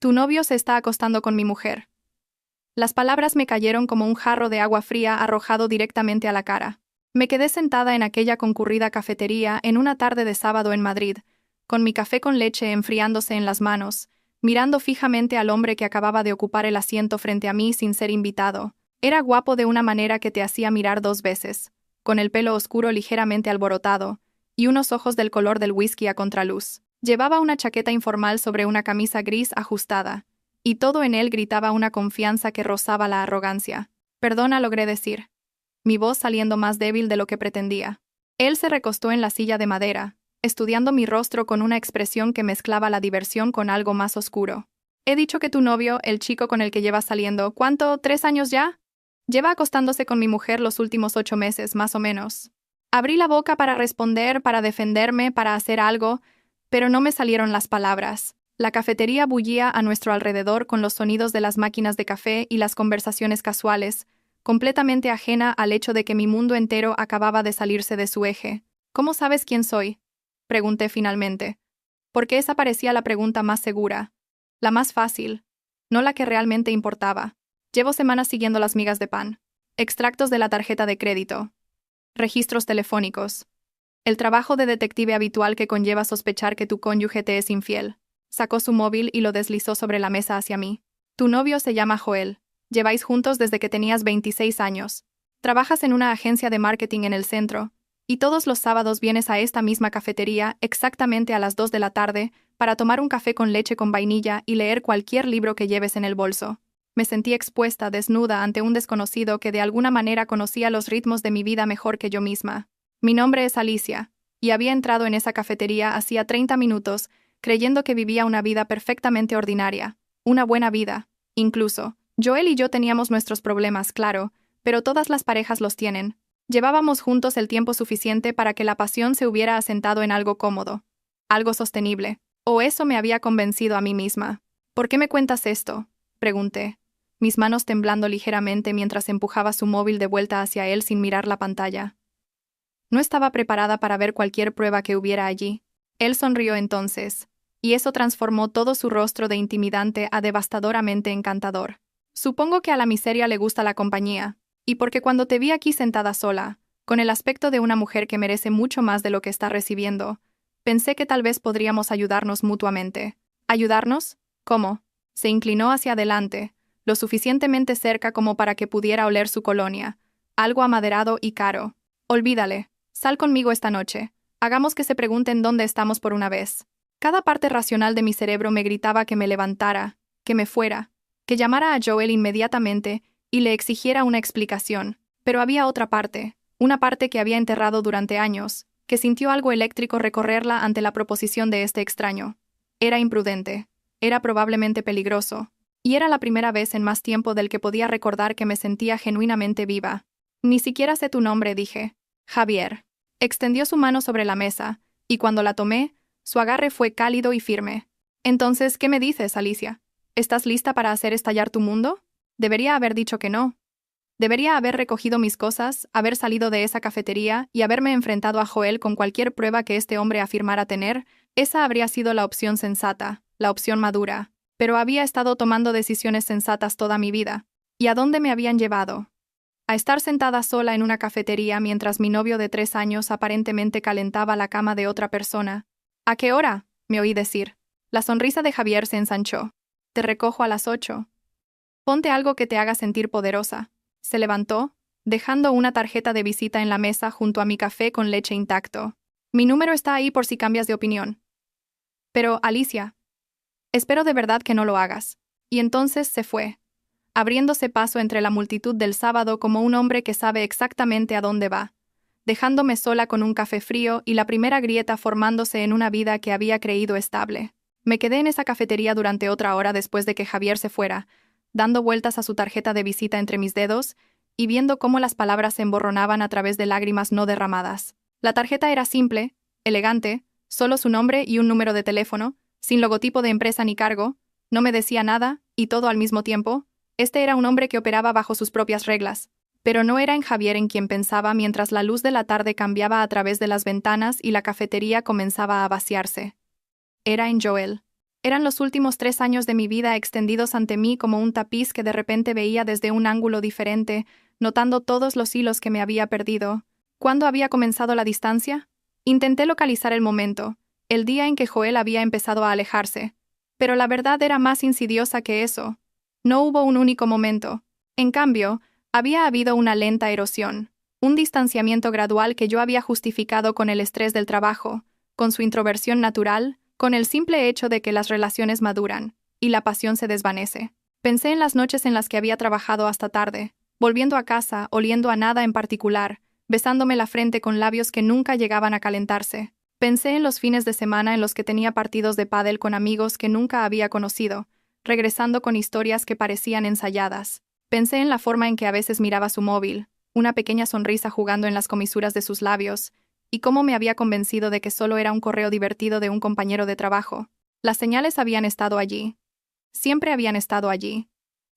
Tu novio se está acostando con mi mujer. Las palabras me cayeron como un jarro de agua fría arrojado directamente a la cara. Me quedé sentada en aquella concurrida cafetería en una tarde de sábado en Madrid, con mi café con leche enfriándose en las manos, mirando fijamente al hombre que acababa de ocupar el asiento frente a mí sin ser invitado. Era guapo de una manera que te hacía mirar dos veces, con el pelo oscuro ligeramente alborotado, y unos ojos del color del whisky a contraluz. Llevaba una chaqueta informal sobre una camisa gris ajustada, y todo en él gritaba una confianza que rozaba la arrogancia. Perdona, logré decir, mi voz saliendo más débil de lo que pretendía. Él se recostó en la silla de madera, estudiando mi rostro con una expresión que mezclaba la diversión con algo más oscuro. He dicho que tu novio, el chico con el que llevas saliendo, ¿cuánto? ¿3 años ya? Lleva acostándose con mi mujer los últimos 8 meses, más o menos. Abrí la boca para responder, para defenderme, para hacer algo, pero no me salieron las palabras. La cafetería bullía a nuestro alrededor con los sonidos de las máquinas de café y las conversaciones casuales, completamente ajena al hecho de que mi mundo entero acababa de salirse de su eje. ¿Cómo sabes quién soy?, pregunté finalmente. Porque esa parecía la pregunta más segura, la más fácil, no la que realmente importaba. Llevo semanas siguiendo las migas de pan, extractos de la tarjeta de crédito, registros telefónicos, el trabajo de detective habitual que conlleva sospechar que tu cónyuge te es infiel. Sacó su móvil y lo deslizó sobre la mesa hacia mí. Tu novio se llama Joel. Lleváis juntos desde que tenías 26 años. Trabajas en una agencia de marketing en el centro, y todos los sábados vienes a esta misma cafetería exactamente a las 2 de la tarde para tomar un café con leche con vainilla y leer cualquier libro que lleves en el bolso. Me sentí expuesta, desnuda, ante un desconocido que de alguna manera conocía los ritmos de mi vida mejor que yo misma. Mi nombre es Alicia, y había entrado en esa cafetería hacía 30 minutos, creyendo que vivía una vida perfectamente ordinaria, una buena vida, incluso. Joel y yo teníamos nuestros problemas, claro, pero todas las parejas los tienen. Llevábamos juntos el tiempo suficiente para que la pasión se hubiera asentado en algo cómodo, algo sostenible. O eso me había convencido a mí misma. ¿Por qué me cuentas esto?, pregunté, mis manos temblando ligeramente mientras empujaba su móvil de vuelta hacia él sin mirar la pantalla. No estaba preparada para ver cualquier prueba que hubiera allí. Él sonrió entonces, y eso transformó todo su rostro de intimidante a devastadoramente encantador. Supongo que a la miseria le gusta la compañía, y porque cuando te vi aquí sentada sola, con el aspecto de una mujer que merece mucho más de lo que está recibiendo, pensé que tal vez podríamos ayudarnos mutuamente. ¿Ayudarnos? ¿Cómo? Se inclinó hacia adelante, lo suficientemente cerca como para que pudiera oler su colonia, algo amaderado y caro. Olvídale. Sal conmigo esta noche. Hagamos que se pregunten dónde estamos por una vez. Cada parte racional de mi cerebro me gritaba que me levantara, que me fuera, que llamara a Joel inmediatamente y le exigiera una explicación. Pero había otra parte, una parte que había enterrado durante años, que sintió algo eléctrico recorrerla ante la proposición de este extraño. Era imprudente, era probablemente peligroso, y era la primera vez en más tiempo del que podía recordar que me sentía genuinamente viva. Ni siquiera sé tu nombre, dije. Javier. Extendió su mano sobre la mesa, y cuando la tomé, su agarre fue cálido y firme. Entonces, ¿qué me dices, Alicia? ¿Estás lista para hacer estallar tu mundo? Debería haber dicho que no. Debería haber recogido mis cosas, haber salido de esa cafetería y haberme enfrentado a Joel con cualquier prueba que este hombre afirmara tener. Esa habría sido la opción sensata, la opción madura. Pero había estado tomando decisiones sensatas toda mi vida. ¿Y a dónde me habían llevado? A estar sentada sola en una cafetería mientras mi novio de 3 años aparentemente calentaba la cama de otra persona. ¿A qué hora?, me oí decir. La sonrisa de Javier se ensanchó. Te recojo a las 8. Ponte algo que te haga sentir poderosa. Se levantó, dejando una tarjeta de visita en la mesa junto a mi café con leche intacto. Mi número está ahí por si cambias de opinión. Pero, Alicia, espero de verdad que no lo hagas. Y entonces se fue, abriéndose paso entre la multitud del sábado como un hombre que sabe exactamente a dónde va, dejándome sola con un café frío y la primera grieta formándose en una vida que había creído estable. Me quedé en esa cafetería durante otra hora después de que Javier se fuera, dando vueltas a su tarjeta de visita entre mis dedos y viendo cómo las palabras se emborronaban a través de lágrimas no derramadas. La tarjeta era simple, elegante, solo su nombre y un número de teléfono, sin logotipo de empresa ni cargo, no me decía nada, y todo al mismo tiempo. Este era un hombre que operaba bajo sus propias reglas, pero no era en Javier en quien pensaba mientras la luz de la tarde cambiaba a través de las ventanas y la cafetería comenzaba a vaciarse. Era en Joel. Eran los últimos 3 años de mi vida extendidos ante mí como un tapiz que de repente veía desde un ángulo diferente, notando todos los hilos que me había perdido. ¿Cuándo había comenzado la distancia? Intenté localizar el momento, el día en que Joel había empezado a alejarse. Pero la verdad era más insidiosa que eso. No hubo un único momento. En cambio, había habido una lenta erosión, un distanciamiento gradual que yo había justificado con el estrés del trabajo, con su introversión natural, con el simple hecho de que las relaciones maduran, y la pasión se desvanece. Pensé en las noches en las que había trabajado hasta tarde, volviendo a casa, oliendo a nada en particular, besándome la frente con labios que nunca llegaban a calentarse. Pensé en los fines de semana en los que tenía partidos de pádel con amigos que nunca había conocido, regresando con historias que parecían ensayadas. Pensé en la forma en que a veces miraba su móvil, una pequeña sonrisa jugando en las comisuras de sus labios, y cómo me había convencido de que solo era un correo divertido de un compañero de trabajo. Las señales habían estado allí. Siempre habían estado allí.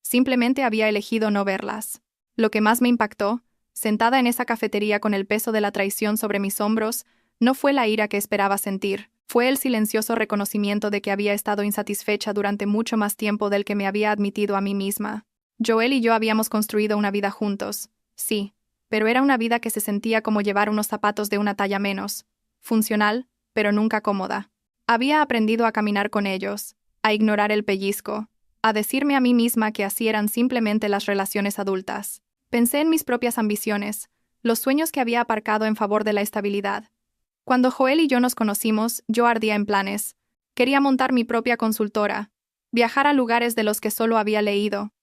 Simplemente había elegido no verlas. Lo que más me impactó, sentada en esa cafetería con el peso de la traición sobre mis hombros, no fue la ira que esperaba sentir, fue el silencioso reconocimiento de que había estado insatisfecha durante mucho más tiempo del que me había admitido a mí misma. Joel y yo habíamos construido una vida juntos, sí, pero era una vida que se sentía como llevar unos zapatos de una talla menos, funcional, pero nunca cómoda. Había aprendido a caminar con ellos, a ignorar el pellizco, a decirme a mí misma que así eran simplemente las relaciones adultas. Pensé en mis propias ambiciones, los sueños que había aparcado en favor de la estabilidad. Cuando Joel y yo nos conocimos, yo ardía en planes. Quería montar mi propia consultora, viajar a lugares de los que solo había leído,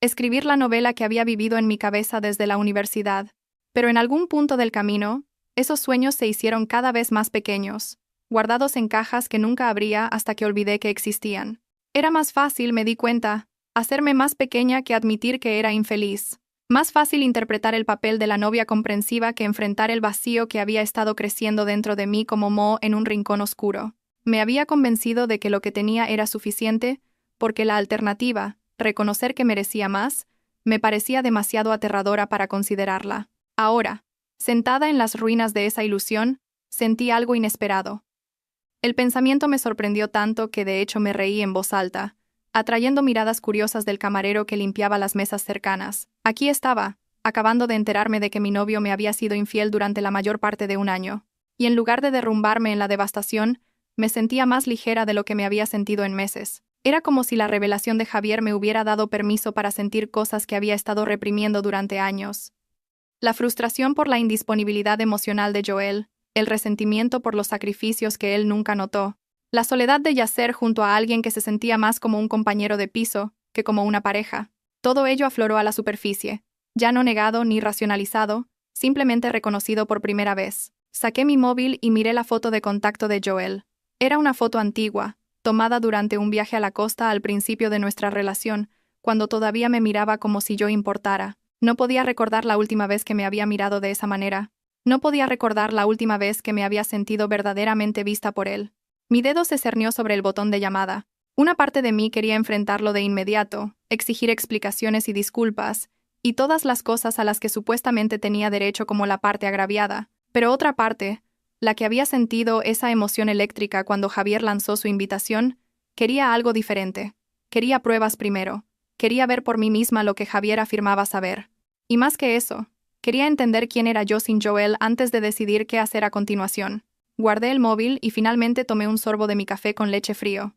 escribir la novela que había vivido en mi cabeza desde la universidad. Pero en algún punto del camino, esos sueños se hicieron cada vez más pequeños, guardados en cajas que nunca abría hasta que olvidé que existían. Era más fácil, me di cuenta, hacerme más pequeña que admitir que era infeliz. Más fácil interpretar el papel de la novia comprensiva que enfrentar el vacío que había estado creciendo dentro de mí como moho en un rincón oscuro. Me había convencido de que lo que tenía era suficiente, porque la alternativa, reconocer que merecía más, me parecía demasiado aterradora para considerarla. Ahora, sentada en las ruinas de esa ilusión, sentí algo inesperado. El pensamiento me sorprendió tanto que de hecho me reí en voz alta, atrayendo miradas curiosas del camarero que limpiaba las mesas cercanas. Aquí estaba, acabando de enterarme de que mi novio me había sido infiel durante la mayor parte de un año, y en lugar de derrumbarme en la devastación, me sentía más ligera de lo que me había sentido en meses. Era como si la revelación de Javier me hubiera dado permiso para sentir cosas que había estado reprimiendo durante años. La frustración por la indisponibilidad emocional de Joel, el resentimiento por los sacrificios que él nunca notó, la soledad de yacer junto a alguien que se sentía más como un compañero de piso que como una pareja. Todo ello afloró a la superficie, ya no negado ni racionalizado, simplemente reconocido por primera vez. Saqué mi móvil y miré la foto de contacto de Joel. Era una foto antigua, tomada durante un viaje a la costa al principio de nuestra relación, cuando todavía me miraba como si yo importara. No podía recordar la última vez que me había mirado de esa manera. No podía recordar la última vez que me había sentido verdaderamente vista por él. Mi dedo se cernió sobre el botón de llamada. Una parte de mí quería enfrentarlo de inmediato, exigir explicaciones y disculpas, y todas las cosas a las que supuestamente tenía derecho como la parte agraviada. Pero otra parte, la que había sentido esa emoción eléctrica cuando Javier lanzó su invitación, quería algo diferente. Quería pruebas primero. Quería ver por mí misma lo que Javier afirmaba saber. Y más que eso, quería entender quién era yo sin Joel antes de decidir qué hacer a continuación. Guardé el móvil y finalmente tomé un sorbo de mi café con leche frío.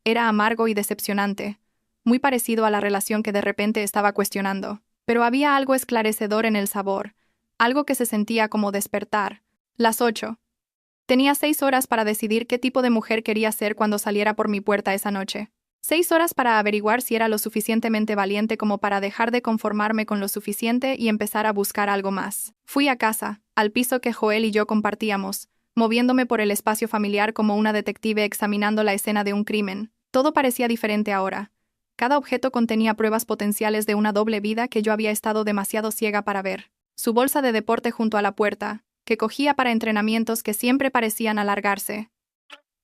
Era amargo y decepcionante, muy parecido a la relación que de repente estaba cuestionando. Pero había algo esclarecedor en el sabor, algo que se sentía como despertar. Las 8. Tenía 6 horas para decidir qué tipo de mujer quería ser cuando saliera por mi puerta esa noche. 6 horas para averiguar si era lo suficientemente valiente como para dejar de conformarme con lo suficiente y empezar a buscar algo más. Fui a casa, al piso que Joel y yo compartíamos, moviéndome por el espacio familiar como una detective examinando la escena de un crimen. Todo parecía diferente ahora. Cada objeto contenía pruebas potenciales de una doble vida que yo había estado demasiado ciega para ver. Su bolsa de deporte junto a la puerta, que cogía para entrenamientos que siempre parecían alargarse.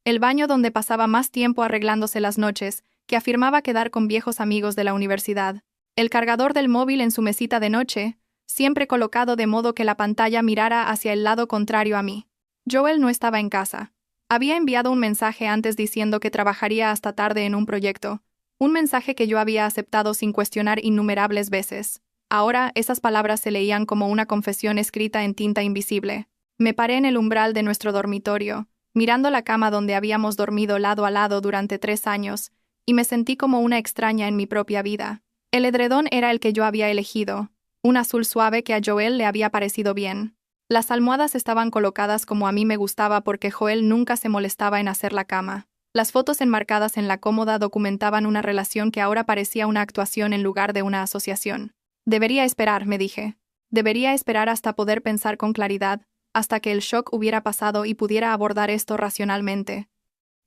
El baño donde pasaba más tiempo arreglándose las noches, que afirmaba quedar con viejos amigos de la universidad. El cargador del móvil en su mesita de noche, siempre colocado de modo que la pantalla mirara hacia el lado contrario a mí. Joel no estaba en casa. Había enviado un mensaje antes diciendo que trabajaría hasta tarde en un proyecto, un mensaje que yo había aceptado sin cuestionar innumerables veces. Ahora, esas palabras se leían como una confesión escrita en tinta invisible. Me paré en el umbral de nuestro dormitorio, mirando la cama donde habíamos dormido lado a lado durante 3 años, y me sentí como una extraña en mi propia vida. El edredón era el que yo había elegido, un azul suave que a Joel le había parecido bien. Las almohadas estaban colocadas como a mí me gustaba porque Joel nunca se molestaba en hacer la cama. Las fotos enmarcadas en la cómoda documentaban una relación que ahora parecía una actuación en lugar de una asociación. Debería esperar, me dije. Debería esperar hasta poder pensar con claridad, hasta que el shock hubiera pasado y pudiera abordar esto racionalmente.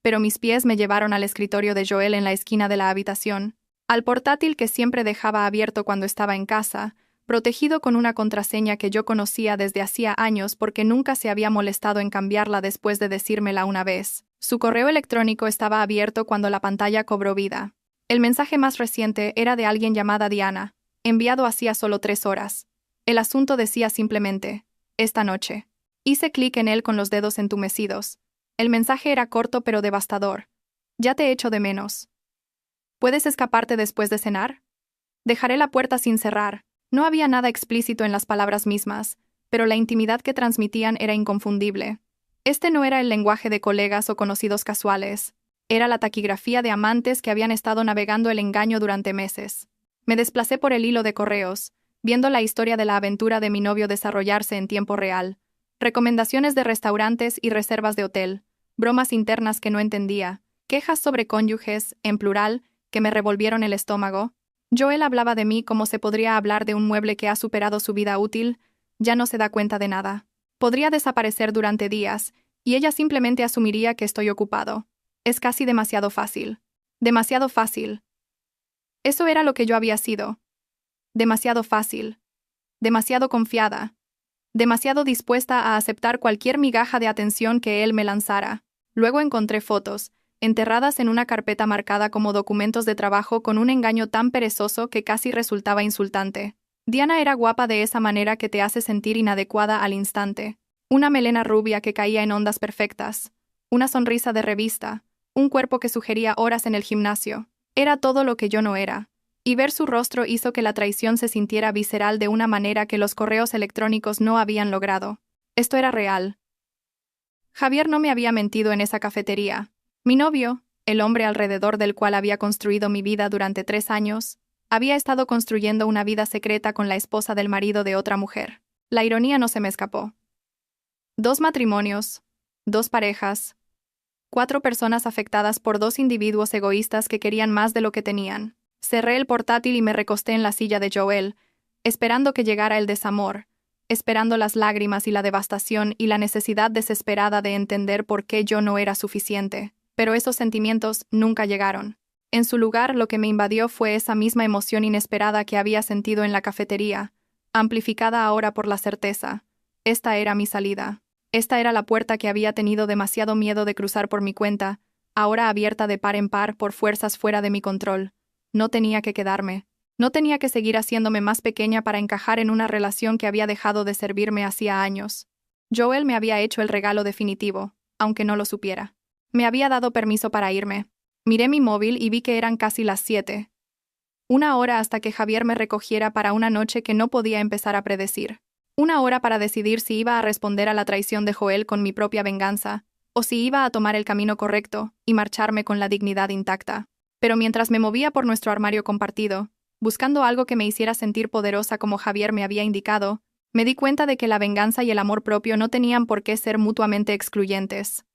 Pero mis pies me llevaron al escritorio de Joel en la esquina de la habitación, al portátil que siempre dejaba abierto cuando estaba en casa, protegido con una contraseña que yo conocía desde hacía años porque nunca se había molestado en cambiarla después de decírmela una vez. Su correo electrónico estaba abierto cuando la pantalla cobró vida. El mensaje más reciente era de alguien llamada Diana, enviado hacía solo 3 horas. El asunto decía simplemente, esta noche. Hice clic en él con los dedos entumecidos. El mensaje era corto pero devastador. Ya te echo de menos. ¿Puedes escaparte después de cenar? Dejaré la puerta sin cerrar. No había nada explícito en las palabras mismas, pero la intimidad que transmitían era inconfundible. Este no era el lenguaje de colegas o conocidos casuales. Era la taquigrafía de amantes que habían estado navegando el engaño durante meses. Me desplacé por el hilo de correos, viendo la historia de la aventura de mi novio desarrollarse en tiempo real. Recomendaciones de restaurantes y reservas de hotel, bromas internas que no entendía, quejas sobre cónyuges, en plural, que me revolvieron el estómago. Joel hablaba de mí como se podría hablar de un mueble que ha superado su vida útil, ya no se da cuenta de nada. Podría desaparecer durante días, y ella simplemente asumiría que estoy ocupado. Es casi demasiado fácil. Demasiado fácil. Eso era lo que yo había sido. Demasiado fácil. Demasiado confiada. Demasiado dispuesta a aceptar cualquier migaja de atención que él me lanzara. Luego encontré fotos, enterradas en una carpeta marcada como documentos de trabajo con un engaño tan perezoso que casi resultaba insultante. Diana era guapa de esa manera que te hace sentir inadecuada al instante. Una melena rubia que caía en ondas perfectas. Una sonrisa de revista. Un cuerpo que sugería horas en el gimnasio. Era todo lo que yo no era. Y ver su rostro hizo que la traición se sintiera visceral de una manera que los correos electrónicos no habían logrado. Esto era real. Javier no me había mentido en esa cafetería. Mi novio, el hombre alrededor del cual había construido mi vida durante 3 años, había estado construyendo una vida secreta con la esposa del marido de otra mujer. La ironía no se me escapó. 2 matrimonios, 2 parejas, 4 personas afectadas por 2 individuos egoístas que querían más de lo que tenían. Cerré el portátil y me recosté en la silla de Joel, esperando que llegara el desamor, esperando las lágrimas y la devastación y la necesidad desesperada de entender por qué yo no era suficiente. Pero esos sentimientos nunca llegaron. En su lugar, lo que me invadió fue esa misma emoción inesperada que había sentido en la cafetería, amplificada ahora por la certeza. Esta era mi salida. Esta era la puerta que había tenido demasiado miedo de cruzar por mi cuenta, ahora abierta de par en par por fuerzas fuera de mi control. No tenía que quedarme. No tenía que seguir haciéndome más pequeña para encajar en una relación que había dejado de servirme hacía años. Joel me había hecho el regalo definitivo, aunque no lo supiera. Me había dado permiso para irme. Miré mi móvil y vi que eran casi las 7. 1 hora hasta que Javier me recogiera para una noche que no podía empezar a predecir. 1 hora para decidir si iba a responder a la traición de Joel con mi propia venganza, o si iba a tomar el camino correcto y marcharme con la dignidad intacta. Pero mientras me movía por nuestro armario compartido, buscando algo que me hiciera sentir poderosa como Javier me había indicado, me di cuenta de que la venganza y el amor propio no tenían por qué ser mutuamente excluyentes.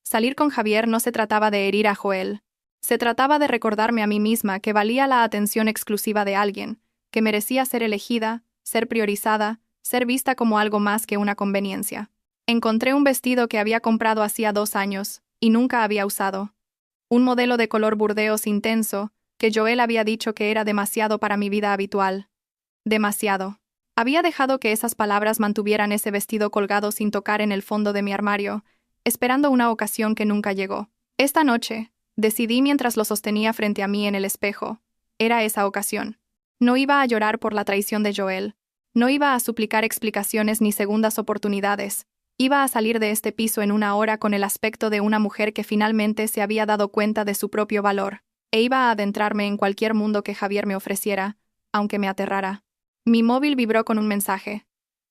Salir con Javier no se trataba de herir a Joel. Se trataba de recordarme a mí misma que valía la atención exclusiva de alguien, que merecía ser elegida, ser priorizada, ser vista como algo más que una conveniencia. Encontré un vestido que había comprado hacía 2 años, y nunca había usado. Un modelo de color burdeos intenso, que Joel había dicho que era demasiado para mi vida habitual. Demasiado. Había dejado que esas palabras mantuvieran ese vestido colgado sin tocar en el fondo de mi armario, esperando una ocasión que nunca llegó. Esta noche, decidí mientras lo sostenía frente a mí en el espejo. Era esa ocasión. No iba a llorar por la traición de Joel. No iba a suplicar explicaciones ni segundas oportunidades. Iba a salir de este piso en una hora con el aspecto de una mujer que finalmente se había dado cuenta de su propio valor, e iba a adentrarme en cualquier mundo que Javier me ofreciera, aunque me aterrara. Mi móvil vibró con un mensaje.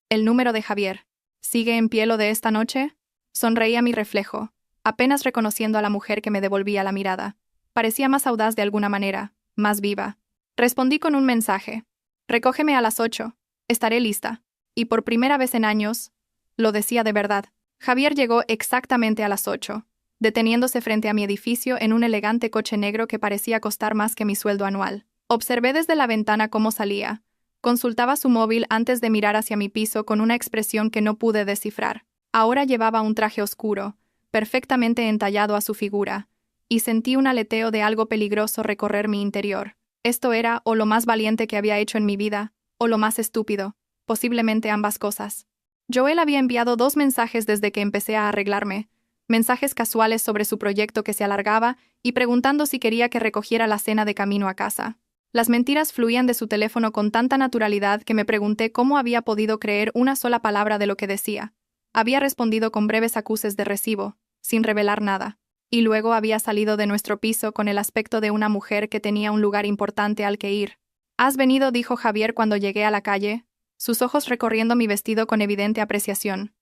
El número de Javier. ¿Sigue en pie lo de esta noche? Sonreí a mi reflejo, apenas reconociendo a la mujer que me devolvía la mirada. Parecía más audaz de alguna manera, más viva. Respondí con un mensaje. Recógeme a las 8. Estaré lista. Y por primera vez en años, lo decía de verdad. Javier llegó exactamente a las 8, deteniéndose frente a mi edificio en un elegante coche negro que parecía costar más que mi sueldo anual. Observé desde la ventana cómo salía. Consultaba su móvil antes de mirar hacia mi piso con una expresión que no pude descifrar. Ahora llevaba un traje oscuro, perfectamente entallado a su figura, y sentí un aleteo de algo peligroso recorrer mi interior. Esto era o lo más valiente que había hecho en mi vida, o lo más estúpido, posiblemente ambas cosas. Joel había enviado 2 mensajes desde que empecé a arreglarme, mensajes casuales sobre su proyecto que se alargaba y preguntando si quería que recogiera la cena de camino a casa. Las mentiras fluían de su teléfono con tanta naturalidad que me pregunté cómo había podido creer una sola palabra de lo que decía. Había respondido con breves acuses de recibo, sin revelar nada, y luego había salido de nuestro piso con el aspecto de una mujer que tenía un lugar importante al que ir. «¿Has venido?», dijo Javier cuando llegué a la calle, sus ojos recorriendo mi vestido con evidente apreciación.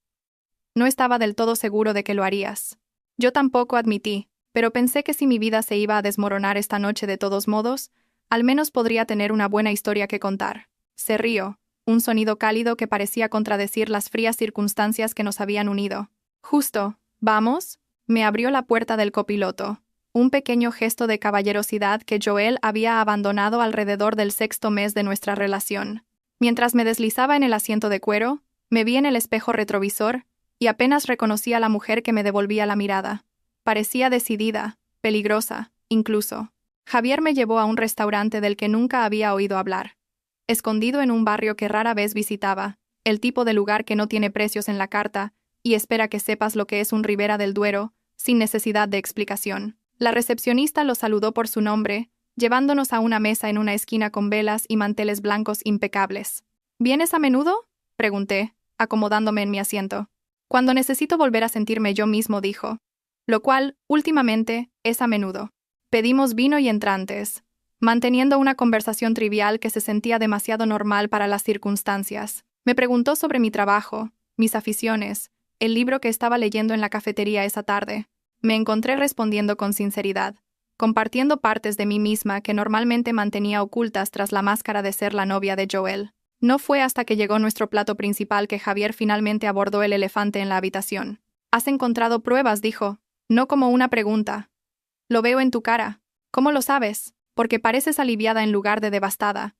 No estaba del todo seguro de que lo harías. Yo tampoco, admití, pero pensé que si mi vida se iba a desmoronar esta noche de todos modos, al menos podría tener una buena historia que contar. Se rió, un sonido cálido que parecía contradecir las frías circunstancias que nos habían unido. Justo, ¿vamos? Me abrió la puerta del copiloto, un pequeño gesto de caballerosidad que Joel había abandonado alrededor del 6º mes de nuestra relación. Mientras me deslizaba en el asiento de cuero, me vi en el espejo retrovisor y apenas reconocí a la mujer que me devolvía la mirada. Parecía decidida, peligrosa, incluso. Javier me llevó a un restaurante del que nunca había oído hablar. Escondido en un barrio que rara vez visitaba, el tipo de lugar que no tiene precios en la carta y espera que sepas lo que es un Ribera del Duero, sin necesidad de explicación. La recepcionista lo saludó por su nombre, llevándonos a una mesa en una esquina con velas y manteles blancos impecables. ¿Vienes a menudo?, pregunté, acomodándome en mi asiento. Cuando necesito volver a sentirme yo mismo, dijo. Lo cual, últimamente, es a menudo. Pedimos vino y entrantes, manteniendo una conversación trivial que se sentía demasiado normal para las circunstancias. Me preguntó sobre mi trabajo, mis aficiones, el libro que estaba leyendo en la cafetería esa tarde. Me encontré respondiendo con sinceridad, compartiendo partes de mí misma que normalmente mantenía ocultas tras la máscara de ser la novia de Joel. No fue hasta que llegó nuestro plato principal que Javier finalmente abordó el elefante en la habitación. «¿Has encontrado pruebas?», dijo, no como una pregunta. «Lo veo en tu cara. ¿Cómo lo sabes? Porque pareces aliviada en lugar de devastada.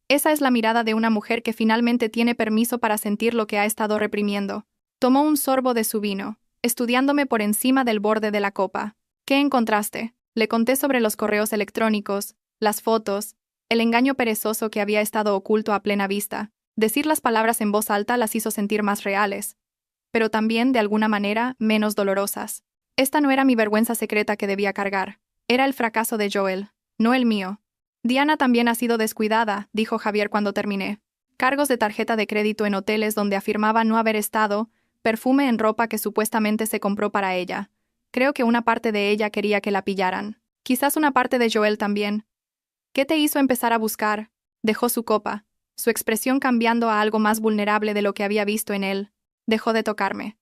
Esa es la mirada de una mujer que finalmente tiene permiso para sentir lo que ha estado reprimiendo». Tomó un sorbo de su vino, estudiándome por encima del borde de la copa. «¿Qué encontraste?». Le conté sobre los correos electrónicos, las fotos, el engaño perezoso que había estado oculto a plena vista. Decir las palabras en voz alta las hizo sentir más reales, pero también, de alguna manera, menos dolorosas. Esta no era mi vergüenza secreta que debía cargar. Era el fracaso de Joel, no el mío. «Diana también ha sido descuidada», dijo Javier cuando terminé. Cargos de tarjeta de crédito en hoteles donde afirmaba no haber estado, perfume en ropa que supuestamente se compró para ella. Creo que una parte de ella quería que la pillaran. Quizás una parte de Joel también. «¿Qué te hizo empezar a buscar?». Dejó su copa, su expresión cambiando a algo más vulnerable de lo que había visto en él. Dejó de tocarme.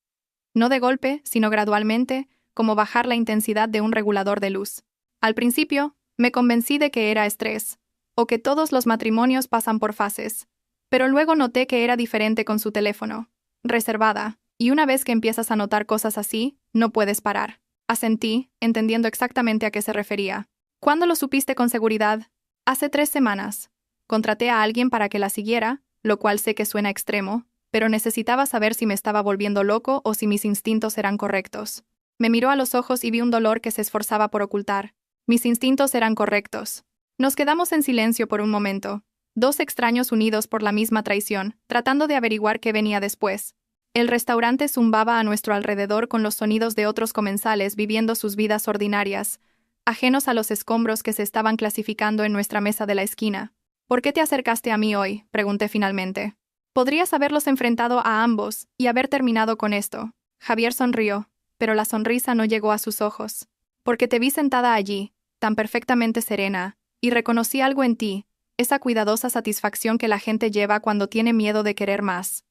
No de golpe, sino gradualmente, como bajar la intensidad de un regulador de luz. Al principio, me convencí de que era estrés, o que todos los matrimonios pasan por fases. Pero luego noté que era diferente con su teléfono. Reservada, y una vez que empiezas a notar cosas así, no puedes parar. Asentí, entendiendo exactamente a qué se refería. «¿Cuándo lo supiste con seguridad?». «Hace 3 semanas. Contraté a alguien para que la siguiera, lo cual sé que suena extremo, pero necesitaba saber si me estaba volviendo loco o si mis instintos eran correctos». Me miró a los ojos y vi un dolor que se esforzaba por ocultar. Mis instintos eran correctos. Nos quedamos en silencio por un momento, 2 extraños unidos por la misma traición, tratando de averiguar qué venía después. El restaurante zumbaba a nuestro alrededor con los sonidos de otros comensales viviendo sus vidas ordinarias, ajenos a los escombros que se estaban clasificando en nuestra mesa de la esquina. «¿Por qué te acercaste a mí hoy?», pregunté finalmente. Podrías haberlos enfrentado a ambos y haber terminado con esto. Javier sonrió, pero la sonrisa no llegó a sus ojos. Porque te vi sentada allí, tan perfectamente serena, y reconocí algo en ti, esa cuidadosa satisfacción que la gente lleva cuando tiene miedo de querer más.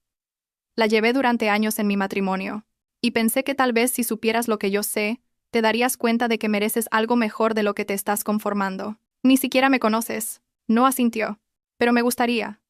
La llevé durante años en mi matrimonio, y pensé que tal vez si supieras lo que yo sé, te darías cuenta de que mereces algo mejor de lo que te estás conformando. Ni siquiera me conoces. No asintió. Pero me gustaría.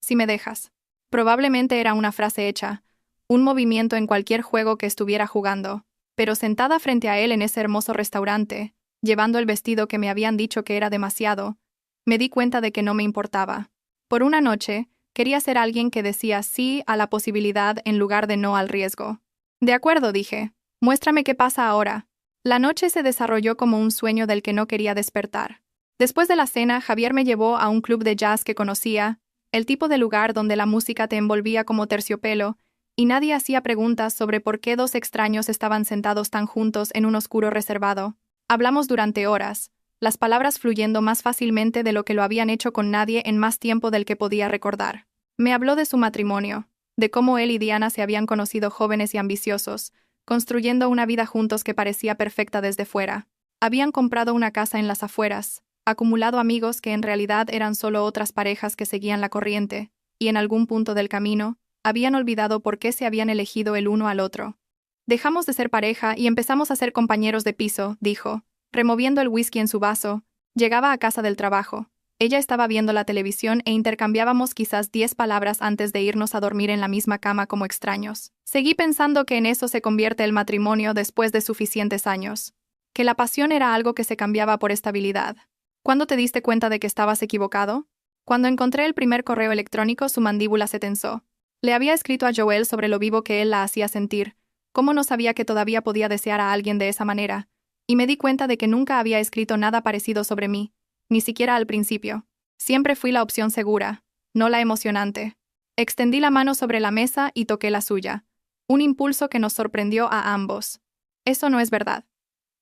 Si me dejas. Probablemente era una frase hecha, un movimiento en cualquier juego que estuviera jugando, pero sentada frente a él en ese hermoso restaurante, llevando el vestido que me habían dicho que era demasiado, me di cuenta de que no me importaba. Por una noche, quería ser alguien que decía sí a la posibilidad en lugar de no al riesgo. De acuerdo, dije. Muéstrame qué pasa ahora. La noche se desarrolló como un sueño del que no quería despertar. Después de la cena, Javier me llevó a un club de jazz que conocía, el tipo de lugar donde la música te envolvía como terciopelo, y nadie hacía preguntas sobre por qué dos extraños estaban sentados tan juntos en un oscuro reservado. Hablamos durante horas, las palabras fluyendo más fácilmente de lo que lo habían hecho con nadie en más tiempo del que podía recordar. Me habló de su matrimonio, de cómo él y Diana se habían conocido jóvenes y ambiciosos, construyendo una vida juntos que parecía perfecta desde fuera. Habían comprado una casa en las afueras, acumulado amigos que en realidad eran solo otras parejas que seguían la corriente, y en algún punto del camino, habían olvidado por qué se habían elegido el uno al otro. Dejamos de ser pareja y empezamos a ser compañeros de piso, dijo, removiendo el whisky en su vaso. Llegaba a casa del trabajo. Ella estaba viendo la televisión e intercambiábamos quizás 10 palabras antes de irnos a dormir en la misma cama como extraños. Seguí pensando que en eso se convierte el matrimonio después de suficientes años. Que la pasión era algo que se cambiaba por estabilidad. ¿Cuándo te diste cuenta de que estabas equivocado? Cuando encontré el primer correo electrónico, su mandíbula se tensó. Le había escrito a Joel sobre lo vivo que él la hacía sentir, cómo no sabía que todavía podía desear a alguien de esa manera, y me di cuenta de que nunca había escrito nada parecido sobre mí, ni siquiera al principio. Siempre fui la opción segura, no la emocionante. Extendí la mano sobre la mesa y toqué la suya, un impulso que nos sorprendió a ambos. Eso no es verdad.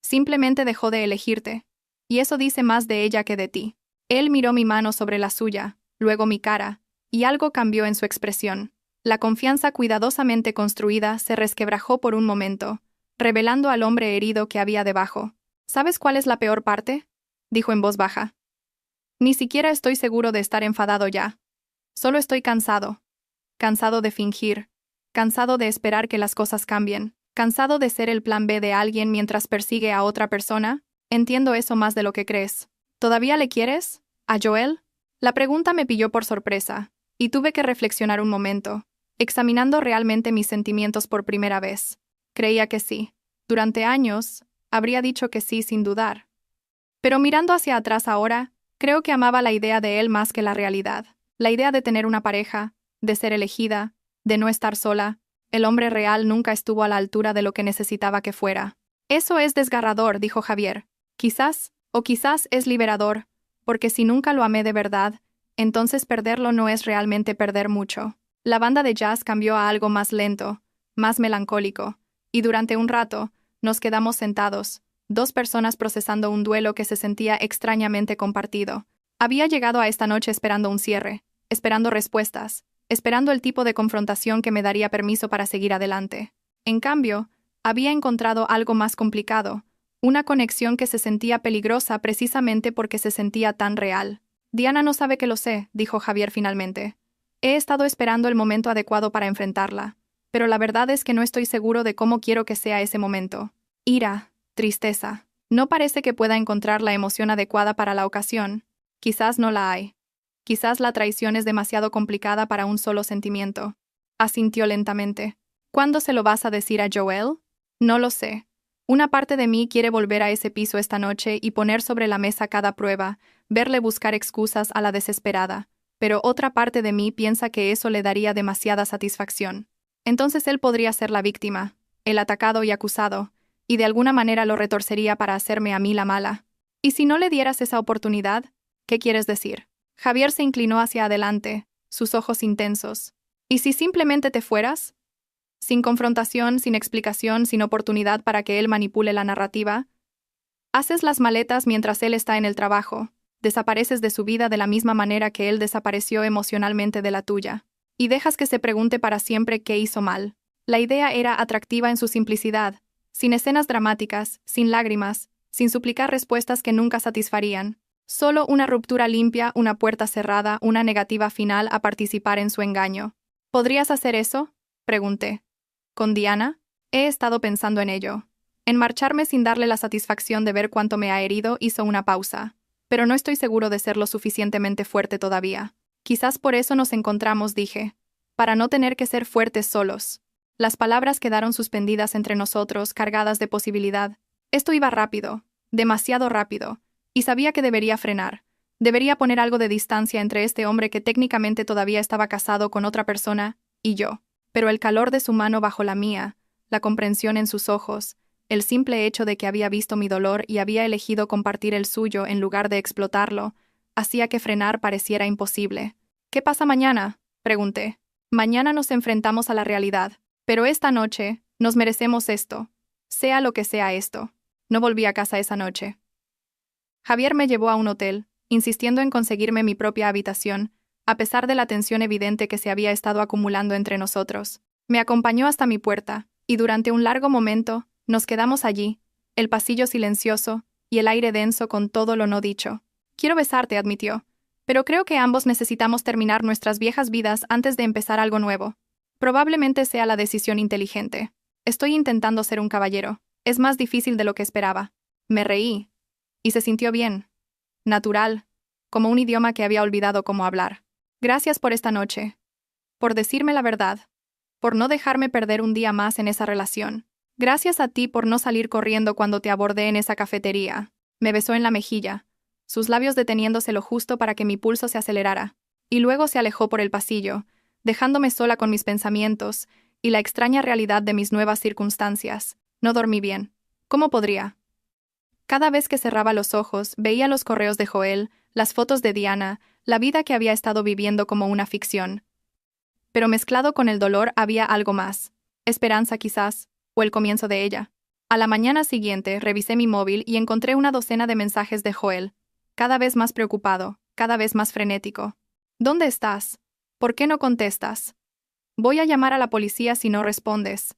Simplemente dejó de elegirte. Y eso dice más de ella que de ti. Él miró mi mano sobre la suya, luego mi cara, y algo cambió en su expresión. La confianza cuidadosamente construida se resquebrajó por un momento, revelando al hombre herido que había debajo. ¿Sabes cuál es la peor parte?, dijo en voz baja. Ni siquiera estoy seguro de estar enfadado ya. Solo estoy cansado. Cansado de fingir. Cansado de esperar que las cosas cambien. Cansado de ser el plan B de alguien mientras persigue a otra persona. Entiendo eso más de lo que crees. ¿Todavía le quieres? ¿A Joel? La pregunta me pilló por sorpresa, y tuve que reflexionar un momento, examinando realmente mis sentimientos por primera vez. Creía que sí. Durante años, habría dicho que sí sin dudar. Pero mirando hacia atrás ahora, creo que amaba la idea de él más que la realidad. La idea de tener una pareja, de ser elegida, de no estar sola. El hombre real nunca estuvo a la altura de lo que necesitaba que fuera. Eso es desgarrador, dijo Javier. Quizás, o quizás es liberador, porque si nunca lo amé de verdad, entonces perderlo no es realmente perder mucho. La banda de jazz cambió a algo más lento, más melancólico, y durante un rato, nos quedamos sentados, dos personas procesando un duelo que se sentía extrañamente compartido. Había llegado a esta noche esperando un cierre, esperando respuestas, esperando el tipo de confrontación que me daría permiso para seguir adelante. En cambio, había encontrado algo más complicado, una conexión que se sentía peligrosa precisamente porque se sentía tan real. Diana no sabe que lo sé, dijo Javier finalmente. He estado esperando el momento adecuado para enfrentarla, pero la verdad es que no estoy seguro de cómo quiero que sea ese momento. Ira, tristeza. No parece que pueda encontrar la emoción adecuada para la ocasión. Quizás no la hay. Quizás la traición es demasiado complicada para un solo sentimiento. Asintió lentamente. ¿Cuándo se lo vas a decir a Joel? No lo sé. Una parte de mí quiere volver a ese piso esta noche y poner sobre la mesa cada prueba, verle buscar excusas a la desesperada, pero otra parte de mí piensa que eso le daría demasiada satisfacción. Entonces él podría ser la víctima, el atacado y acusado, y de alguna manera lo retorcería para hacerme a mí la mala. ¿Y si no le dieras esa oportunidad? ¿Qué quieres decir? Javier se inclinó hacia adelante, sus ojos intensos. ¿Y si simplemente te fueras? Sin confrontación, sin explicación, sin oportunidad para que él manipule la narrativa. Haces las maletas mientras él está en el trabajo. Desapareces de su vida de la misma manera que él desapareció emocionalmente de la tuya. y dejas que se pregunte para siempre qué hizo mal. La idea era atractiva en su simplicidad, sin escenas dramáticas, sin lágrimas, sin suplicar respuestas que nunca satisfarían. Solo una ruptura limpia, una puerta cerrada, una negativa final a participar en su engaño. ¿Podrías hacer eso?, pregunté. ¿Con Diana? He estado pensando en ello. En marcharme sin darle la satisfacción de ver cuánto me ha herido, hizo una pausa. Pero no estoy seguro de ser lo suficientemente fuerte todavía. Quizás por eso nos encontramos, dije. Para no tener que ser fuertes solos. Las palabras quedaron suspendidas entre nosotros, cargadas de posibilidad. Esto iba rápido, demasiado rápido, y sabía que debería frenar. Debería poner algo de distancia entre este hombre que técnicamente todavía estaba casado con otra persona, y yo. Pero el calor de su mano bajo la mía, la comprensión en sus ojos, el simple hecho de que había visto mi dolor y había elegido compartir el suyo en lugar de explotarlo, hacía que frenar pareciera imposible. ¿Qué pasa mañana?, pregunté. Mañana nos enfrentamos a la realidad, pero esta noche nos merecemos esto, sea lo que sea esto. No volví a casa esa noche. Javier me llevó a un hotel, insistiendo en conseguirme mi propia habitación, a pesar de la tensión evidente que se había estado acumulando entre nosotros. Me acompañó hasta mi puerta, y durante un largo momento, nos quedamos allí, el pasillo silencioso y el aire denso con todo lo no dicho. Quiero besarte, admitió, pero creo que ambos necesitamos terminar nuestras viejas vidas antes de empezar algo nuevo. Probablemente sea la decisión inteligente. Estoy intentando ser un caballero. Es más difícil de lo que esperaba. Me reí. Y se sintió bien. Natural. Como un idioma que había olvidado cómo hablar. Gracias por esta noche. Por decirme la verdad. Por no dejarme perder un día más en esa relación. Gracias a ti por no salir corriendo cuando te abordé en esa cafetería. Me besó en la mejilla, sus labios deteniéndose lo justo para que mi pulso se acelerara. Y luego se alejó por el pasillo, dejándome sola con mis pensamientos y la extraña realidad de mis nuevas circunstancias. No dormí bien. ¿Cómo podría? Cada vez que cerraba los ojos, veía los correos de Joel, las fotos de Diana, la vida que había estado viviendo como una ficción. Pero mezclado con el dolor había algo más. Esperanza quizás, o el comienzo de ella. A la mañana siguiente revisé mi móvil y encontré una docena de mensajes de Joel, cada vez más preocupado, cada vez más frenético. ¿Dónde estás? ¿Por qué no contestas? Voy a llamar a la policía si no respondes.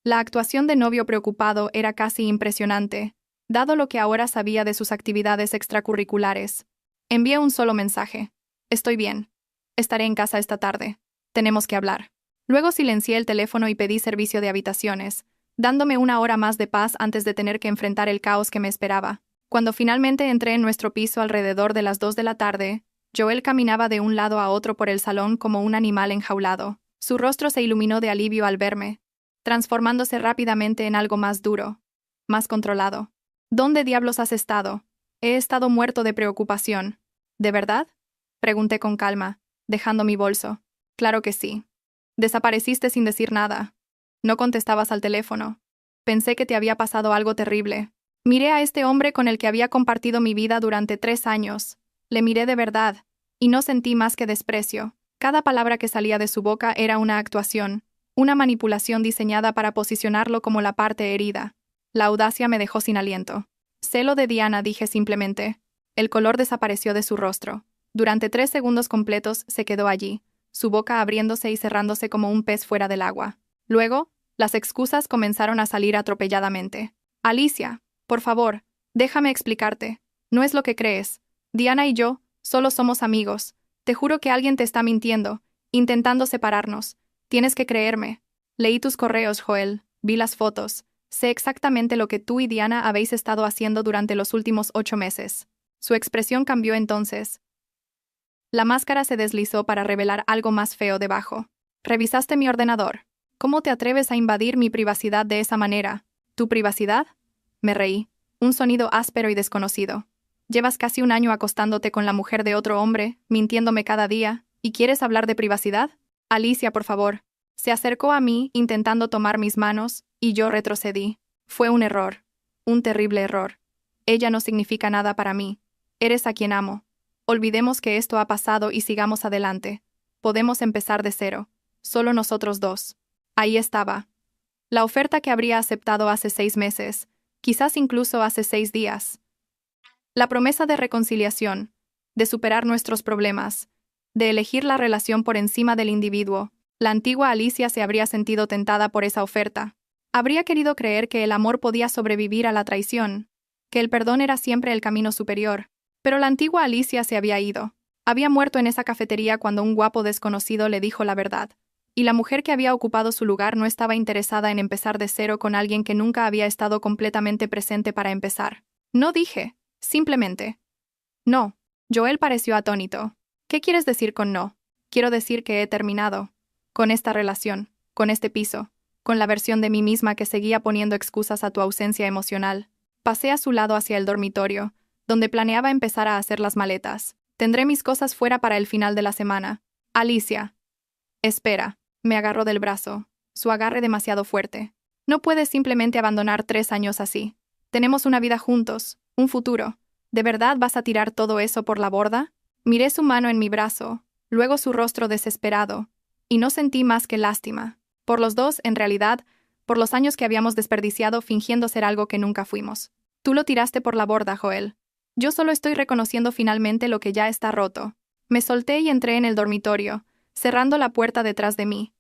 La actuación de novio preocupado era casi impresionante, dado lo que ahora sabía de sus actividades extracurriculares. Envié un solo mensaje. Estoy bien. Estaré en casa esta tarde. Tenemos que hablar. Luego silencié el teléfono y pedí servicio de habitaciones, dándome una hora más de paz antes de tener que enfrentar el caos que me esperaba. Cuando finalmente entré en nuestro piso alrededor de las 2 de la tarde, Joel caminaba de un lado a otro por el salón como un animal enjaulado. Su rostro se iluminó de alivio al verme, transformándose rápidamente en algo más duro, más controlado. ¿Dónde diablos has estado? He estado muerto de preocupación. ¿De verdad?, pregunté con calma, dejando mi bolso. Claro que sí. Desapareciste sin decir nada. No contestabas al teléfono. Pensé que te había pasado algo terrible. Miré a este hombre con el que había compartido mi vida durante 3 años. Le miré de verdad, y no sentí más que desprecio. Cada palabra que salía de su boca era una actuación, una manipulación diseñada para posicionarlo como la parte herida. La audacia me dejó sin aliento. Celo de Diana, dije simplemente. El color desapareció de su rostro. Durante 3 segundos completos se quedó allí, su boca abriéndose y cerrándose como un pez fuera del agua. Luego, las excusas comenzaron a salir atropelladamente. Alicia, por favor, déjame explicarte. No es lo que crees. Diana y yo solo somos amigos. Te juro que alguien te está mintiendo, intentando separarnos. Tienes que creerme. Leí tus correos, Joel. Vi las fotos. Sé exactamente lo que tú y Diana habéis estado haciendo durante los últimos 8 meses. Su expresión cambió entonces. La máscara se deslizó para revelar algo más feo debajo. Revisaste mi ordenador. ¿Cómo te atreves a invadir mi privacidad de esa manera? ¿Tu privacidad? Me reí. Un sonido áspero y desconocido. Llevas casi un año acostándote con la mujer de otro hombre, mintiéndome cada día, ¿y quieres hablar de privacidad? Alicia, por favor. Se acercó a mí, intentando tomar mis manos, y yo retrocedí. Fue un error. Un terrible error. Ella no significa nada para mí. Eres a quien amo. Olvidemos que esto ha pasado y sigamos adelante. Podemos empezar de cero. Solo nosotros dos. Ahí estaba. La oferta que habría aceptado hace 6 meses, quizás incluso hace 6 días. La promesa de reconciliación, de superar nuestros problemas, de elegir la relación por encima del individuo. La antigua Alicia se habría sentido tentada por esa oferta. Habría querido creer que el amor podía sobrevivir a la traición, que el perdón era siempre el camino superior. Pero la antigua Alicia se había ido. Había muerto en esa cafetería cuando un guapo desconocido le dijo la verdad. Y la mujer que había ocupado su lugar no estaba interesada en empezar de cero con alguien que nunca había estado completamente presente para empezar. No dije, simplemente. No. Joel pareció atónito. ¿Qué quieres decir con no? Quiero decir que he terminado. Con esta relación, con este piso, con la versión de mí misma que seguía poniendo excusas a tu ausencia emocional. Pasé a su lado hacia el dormitorio, donde planeaba empezar a hacer las maletas. Tendré mis cosas fuera para el final de la semana. Alicia. Espera. Me agarró del brazo, su agarre demasiado fuerte. No puedes simplemente abandonar 3 años así. Tenemos una vida juntos, un futuro. ¿De verdad vas a tirar todo eso por la borda? Miré su mano en mi brazo, luego su rostro desesperado, y no sentí más que lástima. Por los dos, en realidad, por los años que habíamos desperdiciado fingiendo ser algo que nunca fuimos. Tú lo tiraste por la borda, Joel. Yo solo estoy reconociendo finalmente lo que ya está roto. Me solté y entré en el dormitorio, cerrando la puerta detrás de mí.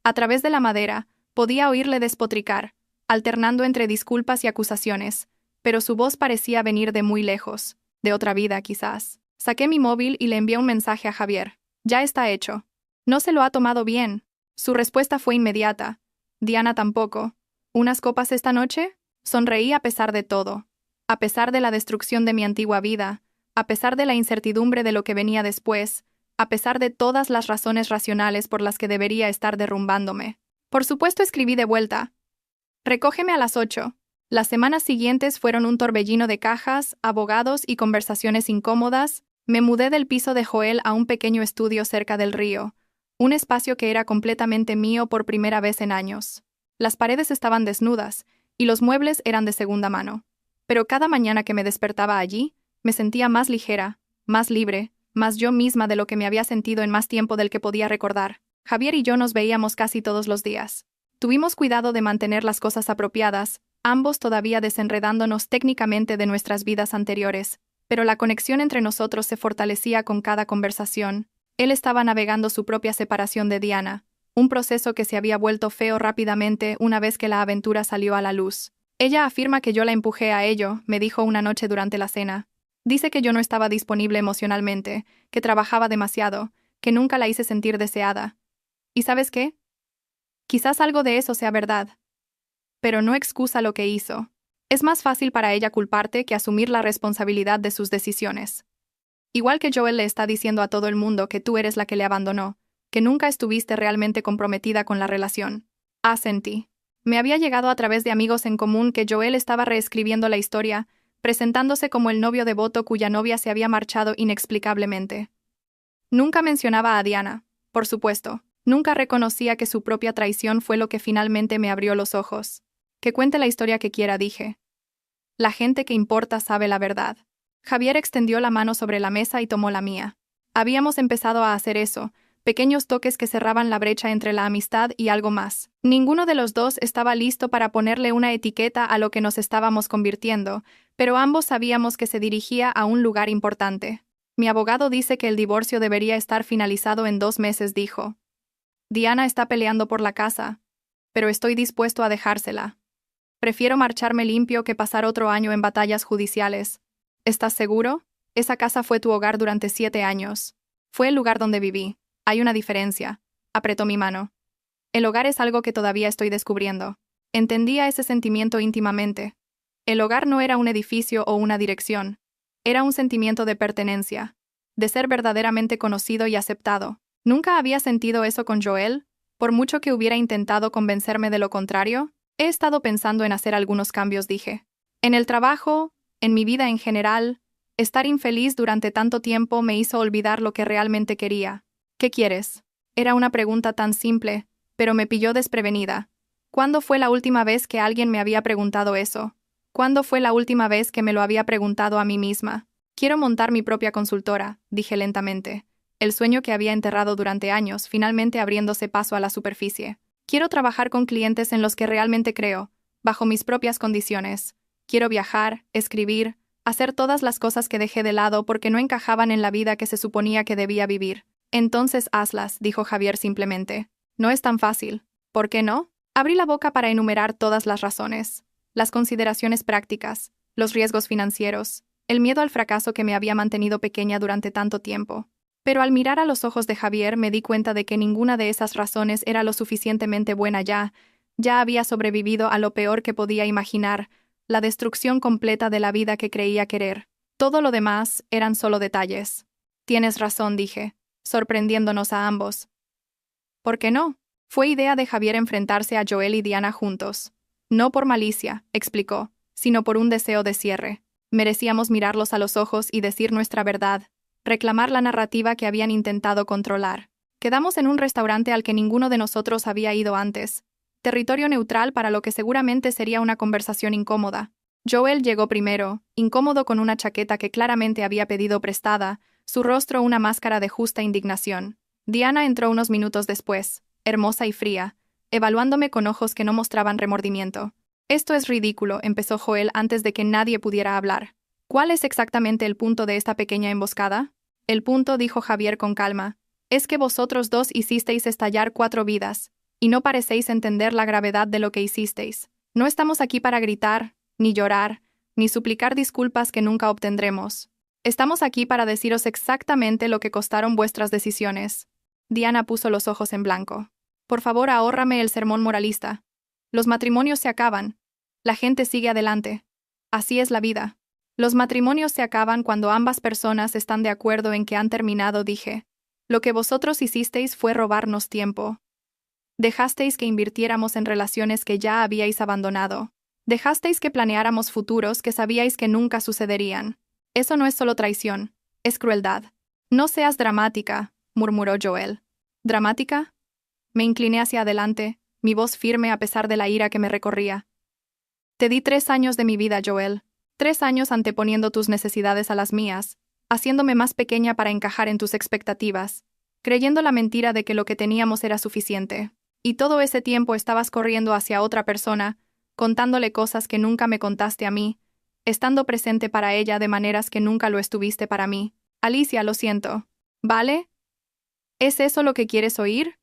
A través de la madera, podía oírle despotricar, alternando entre disculpas y acusaciones, pero su voz parecía venir de muy lejos, de otra vida quizás. Saqué mi móvil y le envié un mensaje a Javier. Ya está hecho. No se lo ha tomado bien. Su respuesta fue inmediata. Diana tampoco. ¿Unas copas esta noche? Sonreí a pesar de todo. A pesar de la destrucción de mi antigua vida, a pesar de la incertidumbre de lo que venía después, a pesar de todas las razones racionales por las que debería estar derrumbándome. Por supuesto escribí de vuelta. Recógeme a las 8. Las semanas siguientes fueron un torbellino de cajas, abogados y conversaciones incómodas. Me mudé del piso de Joel a un pequeño estudio cerca del río, un espacio que era completamente mío por primera vez en años. Las paredes estaban desnudas, y los muebles eran de segunda mano. Pero cada mañana que me despertaba allí, me sentía más ligera, más libre, más yo misma de lo que me había sentido en más tiempo del que podía recordar. Javier y yo nos veíamos casi todos los días. Tuvimos cuidado de mantener las cosas apropiadas, ambos todavía desenredándonos técnicamente de nuestras vidas anteriores, pero la conexión entre nosotros se fortalecía con cada conversación. Él estaba navegando su propia separación de Diana, un proceso que se había vuelto feo rápidamente una vez que la aventura salió a la luz. Ella afirma que yo la empujé a ello, me dijo una noche durante la cena. Dice que yo no estaba disponible emocionalmente, que trabajaba demasiado, que nunca la hice sentir deseada. ¿Y sabes qué? Quizás algo de eso sea verdad. Pero no excusa lo que hizo. Es más fácil para ella culparte que asumir la responsabilidad de sus decisiones. Igual que Joel le está diciendo a todo el mundo que tú eres la que le abandonó, que nunca estuviste realmente comprometida con la relación. Asentí. Me había llegado a través de amigos en común que Joel estaba reescribiendo la historia, presentándose como el novio devoto cuya novia se había marchado inexplicablemente. Nunca mencionaba a Diana, por supuesto. Nunca reconocía que su propia traición fue lo que finalmente me abrió los ojos. Que cuente la historia que quiera, dije. La gente que importa sabe la verdad. Javier extendió la mano sobre la mesa y tomó la mía. Habíamos empezado a hacer eso, pequeños toques que cerraban la brecha entre la amistad y algo más. Ninguno de los dos estaba listo para ponerle una etiqueta a lo que nos estábamos convirtiendo, pero ambos sabíamos que se dirigía a un lugar importante. Mi abogado dice que el divorcio debería estar finalizado en 2 meses, dijo. Diana está peleando por la casa, pero estoy dispuesto a dejársela. Prefiero marcharme limpio que pasar otro año en batallas judiciales. ¿Estás seguro? Esa casa fue tu hogar durante 7 años. Fue el lugar donde viví. Hay una diferencia. Apretó mi mano. El hogar es algo que todavía estoy descubriendo. Entendía ese sentimiento íntimamente. El hogar no era un edificio o una dirección. Era un sentimiento de pertenencia, de ser verdaderamente conocido y aceptado. ¿Nunca había sentido eso con Joel? Por mucho que hubiera intentado convencerme de lo contrario, he estado pensando en hacer algunos cambios, dije. En el trabajo, en mi vida en general, estar infeliz durante tanto tiempo me hizo olvidar lo que realmente quería. ¿Qué quieres? Era una pregunta tan simple, pero me pilló desprevenida. ¿Cuándo fue la última vez que alguien me había preguntado eso? ¿Cuándo fue la última vez que me lo había preguntado a mí misma? Quiero montar mi propia consultora, dije lentamente. El sueño que había enterrado durante años finalmente abriéndose paso a la superficie. Quiero trabajar con clientes en los que realmente creo, bajo mis propias condiciones. Quiero viajar, escribir, hacer todas las cosas que dejé de lado porque no encajaban en la vida que se suponía que debía vivir. Entonces hazlas, dijo Javier simplemente. No es tan fácil. ¿Por qué no? Abrí la boca para enumerar todas las razones. Las consideraciones prácticas, los riesgos financieros, el miedo al fracaso que me había mantenido pequeña durante tanto tiempo. Pero al mirar a los ojos de Javier me di cuenta de que ninguna de esas razones era lo suficientemente buena ya. Ya había sobrevivido a lo peor que podía imaginar, la destrucción completa de la vida que creía querer. Todo lo demás eran solo detalles. Tienes razón, dije, sorprendiéndonos a ambos. ¿Por qué no? Fue idea de Javier enfrentarse a Joel y Diana juntos. No por malicia, explicó, sino por un deseo de cierre. Merecíamos mirarlos a los ojos y decir nuestra verdad, reclamar la narrativa que habían intentado controlar. Quedamos en un restaurante al que ninguno de nosotros había ido antes. Territorio neutral para lo que seguramente sería una conversación incómoda. Joel llegó primero, incómodo con una chaqueta que claramente había pedido prestada, su rostro una máscara de justa indignación. Diana entró unos minutos después, hermosa y fría, evaluándome con ojos que no mostraban remordimiento. Esto es ridículo, empezó Joel antes de que nadie pudiera hablar. ¿Cuál es exactamente el punto de esta pequeña emboscada? El punto, dijo Javier con calma, es que vosotros dos hicisteis estallar 4 vidas, y no parecéis entender la gravedad de lo que hicisteis. No estamos aquí para gritar, ni llorar, ni suplicar disculpas que nunca obtendremos. Estamos aquí para deciros exactamente lo que costaron vuestras decisiones. Diana puso los ojos en blanco. Por favor, ahórrame el sermón moralista. Los matrimonios se acaban. La gente sigue adelante. Así es la vida. Los matrimonios se acaban cuando ambas personas están de acuerdo en que han terminado, dije. Lo que vosotros hicisteis fue robarnos tiempo. Dejasteis que invirtiéramos en relaciones que ya habíais abandonado. Dejasteis que planeáramos futuros que sabíais que nunca sucederían. Eso no es solo traición, es crueldad. No seas dramática, murmuró Joel. ¿Dramática? Me incliné hacia adelante, mi voz firme a pesar de la ira que me recorría. Te di 3 años de mi vida, Joel. 3 años anteponiendo tus necesidades a las mías, haciéndome más pequeña para encajar en tus expectativas, creyendo la mentira de que lo que teníamos era suficiente. Y todo ese tiempo estabas corriendo hacia otra persona, contándole cosas que nunca me contaste a mí, estando presente para ella de maneras que nunca lo estuviste para mí. Alicia, lo siento. ¿Vale? ¿Es eso lo que quieres oír?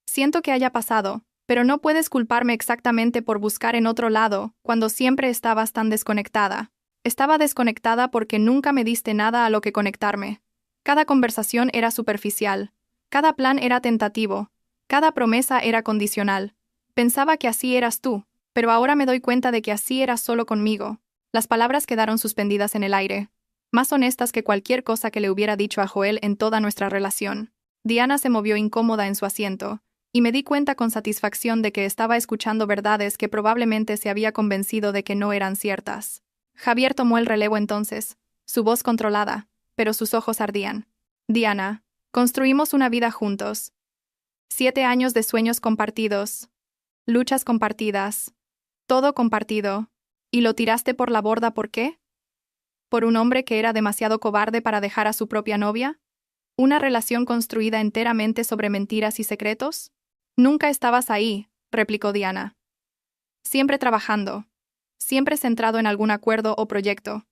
Siento que haya pasado, pero no puedes culparme exactamente por buscar en otro lado, cuando siempre estabas tan desconectada. Estaba desconectada porque nunca me diste nada a lo que conectarme. Cada conversación era superficial. Cada plan era tentativo. Cada promesa era condicional. Pensaba que así eras tú, pero ahora me doy cuenta de que así eras solo conmigo. Las palabras quedaron suspendidas en el aire, más honestas que cualquier cosa que le hubiera dicho a Joel en toda nuestra relación. Diana se movió incómoda en su asiento, y me di cuenta con satisfacción de que estaba escuchando verdades que probablemente se había convencido de que no eran ciertas. Javier tomó el relevo entonces, su voz controlada, pero sus ojos ardían. Diana, construimos una vida juntos. 7 años de sueños compartidos, luchas compartidas, todo compartido. ¿Y lo tiraste por la borda por qué? ¿Por un hombre que era demasiado cobarde para dejar a su propia novia? ¿Una relación construida enteramente sobre mentiras y secretos? Nunca estabas ahí, replicó Diana. Siempre trabajando. Siempre centrado en algún acuerdo o proyecto.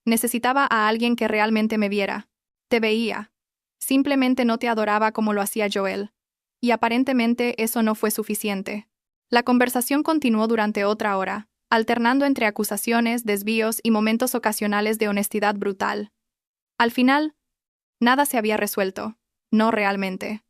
Necesitaba a alguien que realmente me viera. Te veía. Simplemente no te adoraba como lo hacía Joel. Y aparentemente eso no fue suficiente. La conversación continuó durante otra hora, alternando entre acusaciones, desvíos y momentos ocasionales de honestidad brutal. Al final, nada se había resuelto. No realmente.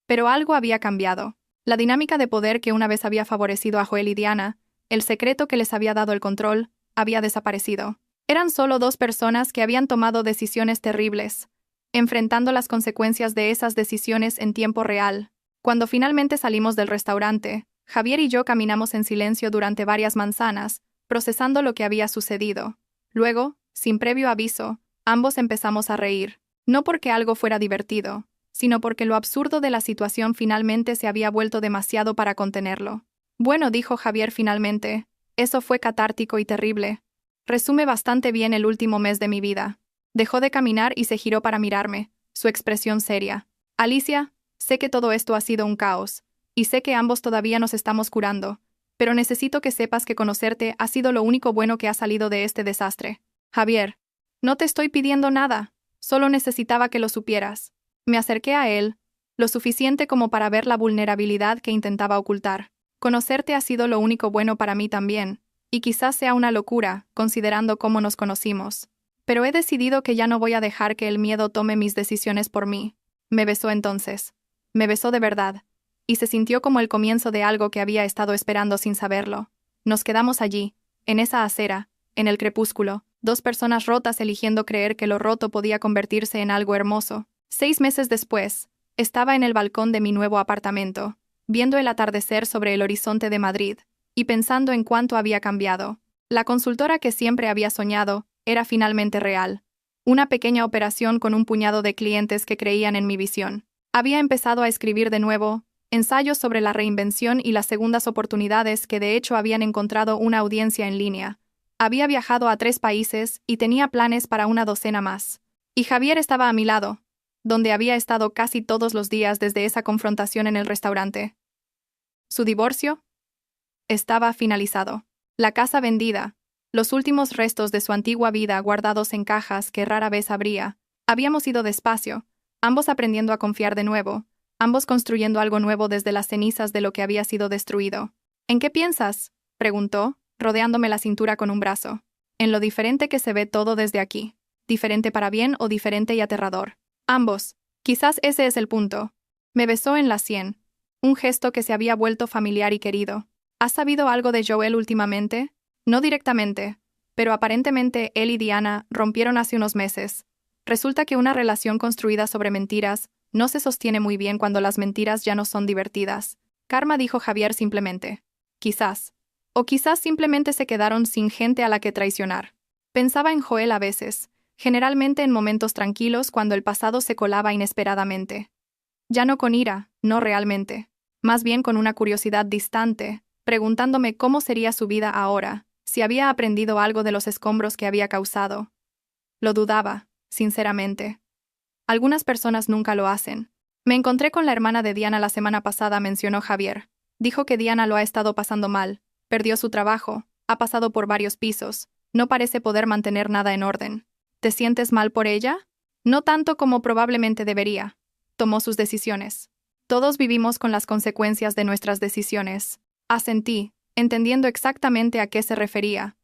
Pero algo había cambiado. La dinámica de poder que una vez había favorecido a Joel y Diana, el secreto que les había dado el control, había desaparecido. Eran solo 2 personas que habían tomado decisiones terribles, enfrentando las consecuencias de esas decisiones en tiempo real. Cuando finalmente salimos del restaurante, Javier y yo caminamos en silencio durante varias manzanas, procesando lo que había sucedido. Luego, sin previo aviso, ambos empezamos a reír. No porque algo fuera divertido, sino porque lo absurdo de la situación finalmente se había vuelto demasiado para contenerlo. Bueno, dijo Javier finalmente, eso fue catártico y terrible. Resume bastante bien el último mes de mi vida. Dejó de caminar y se giró para mirarme, su expresión seria. Alicia, sé que todo esto ha sido un caos, y sé que ambos todavía nos estamos curando, pero necesito que sepas que conocerte ha sido lo único bueno que ha salido de este desastre. Javier, no te estoy pidiendo nada, solo necesitaba que lo supieras. Me acerqué a él, lo suficiente como para ver la vulnerabilidad que intentaba ocultar. Conocerte ha sido lo único bueno para mí también, y quizás sea una locura, considerando cómo nos conocimos. Pero he decidido que ya no voy a dejar que el miedo tome mis decisiones por mí. Me besó entonces. Me besó de verdad. Y se sintió como el comienzo de algo que había estado esperando sin saberlo. Nos quedamos allí, en esa acera, en el crepúsculo, dos personas rotas eligiendo creer que lo roto podía convertirse en algo hermoso. 6 meses después, estaba en el balcón de mi nuevo apartamento, viendo el atardecer sobre el horizonte de Madrid, y pensando en cuánto había cambiado. La consultora que siempre había soñado era finalmente real. Una pequeña operación con un puñado de clientes que creían en mi visión. Había empezado a escribir de nuevo ensayos sobre la reinvención y las segundas oportunidades que de hecho habían encontrado una audiencia en línea. Había viajado a 3 países y tenía planes para una docena más. Y Javier estaba a mi lado, donde había estado casi todos los días desde esa confrontación en el restaurante. Su divorcio estaba finalizado. La casa vendida, los últimos restos de su antigua vida guardados en cajas que rara vez abría. Habíamos ido despacio, ambos aprendiendo a confiar de nuevo, ambos construyendo algo nuevo desde las cenizas de lo que había sido destruido. ¿En qué piensas?, preguntó, rodeándome la cintura con un brazo. En lo diferente que se ve todo desde aquí. Diferente para bien o diferente y aterrador. Ambos. Quizás ese es el punto. Me besó en la sien. Un gesto que se había vuelto familiar y querido. ¿Has sabido algo de Joel últimamente? No directamente, pero aparentemente él y Diana rompieron hace unos meses. Resulta que una relación construida sobre mentiras no se sostiene muy bien cuando las mentiras ya no son divertidas. Karma, dijo Javier simplemente. Quizás. O quizás simplemente se quedaron sin gente a la que traicionar. Pensaba en Joel a veces, generalmente en momentos tranquilos cuando el pasado se colaba inesperadamente. Ya no con ira, no realmente. Más bien con una curiosidad distante, preguntándome cómo sería su vida ahora, si había aprendido algo de los escombros que había causado. Lo dudaba, sinceramente. Algunas personas nunca lo hacen. Me encontré con la hermana de Diana la semana pasada, mencionó Javier. Dijo que Diana lo ha estado pasando mal, perdió su trabajo, ha pasado por varios pisos, no parece poder mantener nada en orden. ¿Te sientes mal por ella? No tanto como probablemente debería. Tomó sus decisiones. Todos vivimos con las consecuencias de nuestras decisiones. Asentí, entendiendo exactamente a qué se refería.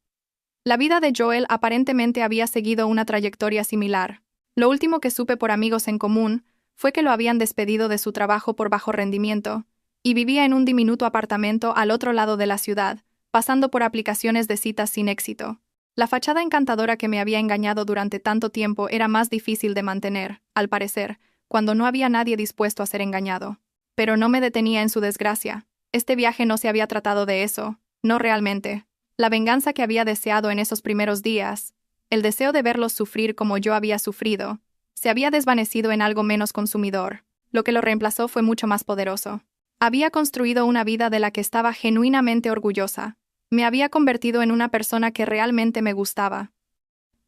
La vida de Joel aparentemente había seguido una trayectoria similar. Lo último que supe por amigos en común fue que lo habían despedido de su trabajo por bajo rendimiento, y vivía en un diminuto apartamento al otro lado de la ciudad, pasando por aplicaciones de citas sin éxito. La fachada encantadora que me había engañado durante tanto tiempo era más difícil de mantener, al parecer, cuando no había nadie dispuesto a ser engañado. Pero no me detenía en su desgracia. Este viaje no se había tratado de eso, no realmente. La venganza que había deseado en esos primeros días, el deseo de verlos sufrir como yo había sufrido, se había desvanecido en algo menos consumidor. Lo que lo reemplazó fue mucho más poderoso. Había construido una vida de la que estaba genuinamente orgullosa. Me había convertido en una persona que realmente me gustaba.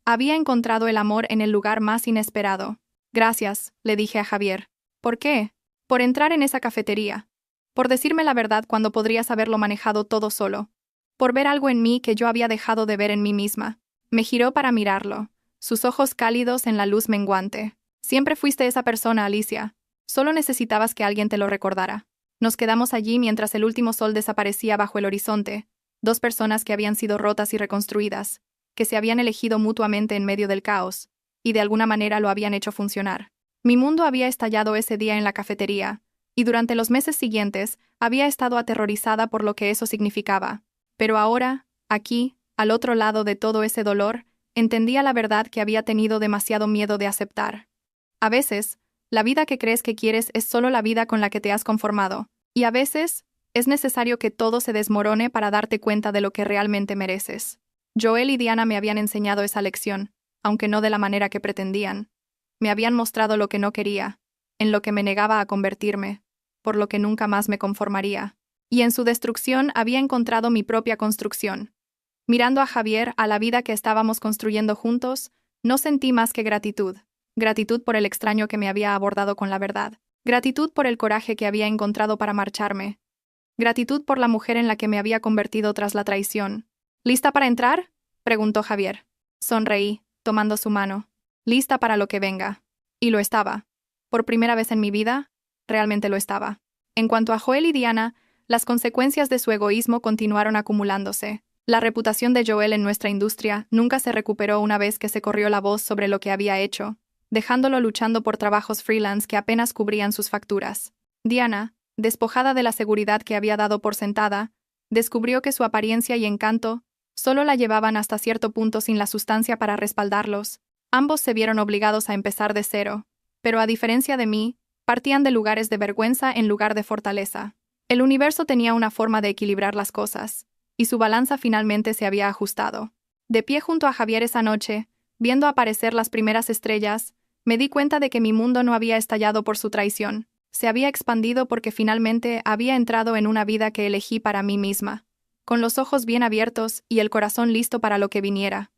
Había encontrado el amor en el lugar más inesperado. Gracias, le dije a Javier. ¿Por qué? Por entrar en esa cafetería. Por decirme la verdad cuando podrías haberlo manejado todo solo. Por ver algo en mí que yo había dejado de ver en mí misma. Me giró para mirarlo, sus ojos cálidos en la luz menguante. Siempre fuiste esa persona, Alicia. Solo necesitabas que alguien te lo recordara. Nos quedamos allí mientras el último sol desaparecía bajo el horizonte. 2 personas que habían sido rotas y reconstruidas, que se habían elegido mutuamente en medio del caos, y de alguna manera lo habían hecho funcionar. Mi mundo había estallado ese día en la cafetería, y durante los meses siguientes había estado aterrorizada por lo que eso significaba. Pero ahora, aquí, al otro lado de todo ese dolor, entendía la verdad que había tenido demasiado miedo de aceptar. A veces, la vida que crees que quieres es solo la vida con la que te has conformado, y a veces, es necesario que todo se desmorone para darte cuenta de lo que realmente mereces. Joel y Diana me habían enseñado esa lección, aunque no de la manera que pretendían. Me habían mostrado lo que no quería, en lo que me negaba a convertirme, por lo que nunca más me conformaría. Y en su destrucción había encontrado mi propia construcción. Mirando a Javier, a la vida que estábamos construyendo juntos, no sentí más que gratitud. Gratitud por el extraño que me había abordado con la verdad. Gratitud por el coraje que había encontrado para marcharme. Gratitud por la mujer en la que me había convertido tras la traición. ¿Lista para entrar?, preguntó Javier. Sonreí, tomando su mano. Lista para lo que venga. Y lo estaba. Por primera vez en mi vida, realmente lo estaba. En cuanto a Joel y Diana, las consecuencias de su egoísmo continuaron acumulándose. La reputación de Joel en nuestra industria nunca se recuperó una vez que se corrió la voz sobre lo que había hecho, dejándolo luchando por trabajos freelance que apenas cubrían sus facturas. Diana, despojada de la seguridad que había dado por sentada, descubrió que su apariencia y encanto solo la llevaban hasta cierto punto sin la sustancia para respaldarlos. Ambos se vieron obligados a empezar de cero, pero a diferencia de mí, partían de lugares de vergüenza en lugar de fortaleza. El universo tenía una forma de equilibrar las cosas, y su balanza finalmente se había ajustado. De pie junto a Javier esa noche, viendo aparecer las primeras estrellas, me di cuenta de que mi mundo no había estallado por su traición. Se había expandido porque finalmente había entrado en una vida que elegí para mí misma, con los ojos bien abiertos y el corazón listo para lo que viniera.